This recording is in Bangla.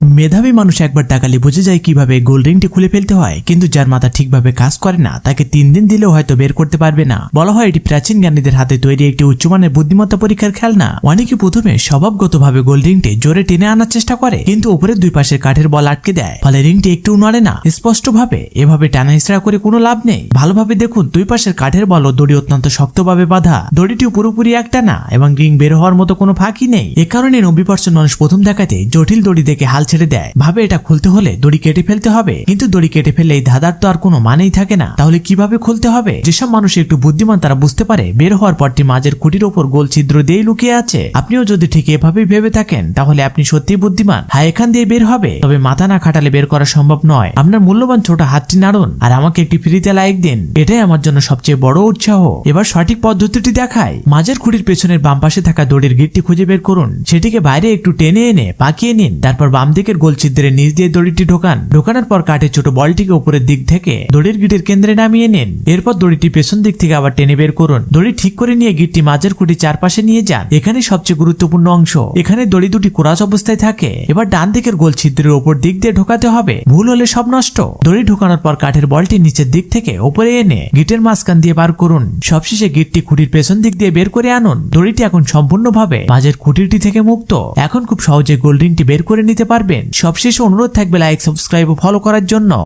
মেধাবী মানুষ একবার তাকালে বুঝে যায় কিভাবে গোল্ড রিংটি খুলে ফেলতে হয়, কিন্তু যার মাথা ঠিকভাবে কাজ করে না তাকে 3 দিন দিলেও হয়তো বের করতে পারবে না। বলা হয় এটি প্রাচীন জ্ঞানীদের হাতে তৈরি একটি উচ্চমানের বুদ্ধিমত্তা পরীক্ষার খেলনা। অনেকে প্রথমে স্বভাবগতভাবে গোল্ড রিংটি জোরে টেনে আনার চেষ্টা করে, কিন্তু উপরের দুই পাশের কাঠের বল আটকে দেয়, ফলে রিংটি একটু নড়ে না। স্পষ্টভাবে এভাবে টানা হিচড়া করে কোনো লাভ নেই। ভালোভাবে দেখুন, দুই পাশের কাঠের বল ও দড়ি অত্যন্ত শক্তভাবে বাঁধা। দড়িটিও পুরোপুরি একটা না এবং রিং বের হওয়ার মতো কোনো ফাঁকি নেই। এ কারণে 90% মানুষ প্রথম দেখাতে জটিল দড়ি দেখে হাল ছেড়ে দেয়, ভাবে এটা খুলতে হলে দড়ি কেটে ফেলতে হবে। কিন্তু দড়ি কেটে ফেললে এই ধাঁধার তো আর কোনো মানেই থাকে না। তাহলে কিভাবে খুলতে হবে? যেসব মানুষ একটু বুদ্ধিমান তারা বুঝতে পারে বের হওয়ার পরটি মাঝের খুঁটির ওপর গোল ছিদ্র দিয়েই লুকিয়ে আছে। আপনিও যদি ঠিক এভাবেই ভেবে থাকেন তাহলে আপনি সত্যিই বুদ্ধিমান। হ্যাঁ, এখান দিয়ে বের হবে, তবে মাথা না খাটালে বের করা সম্ভব নয়। আপনার মূল্যবান ছোট হাতটি নাড়ুন আর আমাকে একটি ফ্রিতে লাইক দিন, এটাই আমার জন্য সবচেয়ে বড় উৎসাহ। এবার সঠিক পদ্ধতিটি দেখায়। মাঝের খুঁটির পেছনের বাম পাশে থাকা দড়ির গিঁটটি খুঁজে বের করুন, সেটিকে বাইরে একটু টেনে এনে পাকিয়ে নিন। তারপর বাম দিকের গোল ছিদ্রের নিচ দিয়ে দড়িটি ঢোকানোর পর কাঠের ছোট বলটিকে উপরের দিক থেকে দড়ির গিঁটের কেন্দ্রে নামিয়ে নিন। এরপর দড়িটি পেছন দিক থেকে আবার টেনে বের করুন। দড়ি ঠিক করে নিয়ে গিঁটটি মাঝের খুঁটির চারপাশে নিয়ে যান। এখানে সবচেয়ে গুরুত্বপূর্ণ অংশ, এখানে দড়ি দুটি কোরাস অবস্থায় থাকে। এবার ডান দিকের গোল ছিদ্রের উপর দিক দিয়ে ঢোকাতে হবে, ভুল হলে সব নষ্ট। দড়ি ঢোকানোর পর কাঠের বলটি নিচের দিক থেকে উপরে এনে গিঁটের মাঝখান দিয়ে বার করুন। সবশেষে গিঁটটি খুঁটির পেছন দিক দিয়ে বের করে আনুন। দড়িটি এখন সম্পূর্ণভাবে মাঝের খুঁটিটি থেকে মুক্ত। এখন খুব সহজে গোল্ড রিংটি বের করে নিতে পারবেন। সবশেষে অনুরোধ থাকবে লাইক, সাবস্ক্রাইব ও ফলো করার জন্য।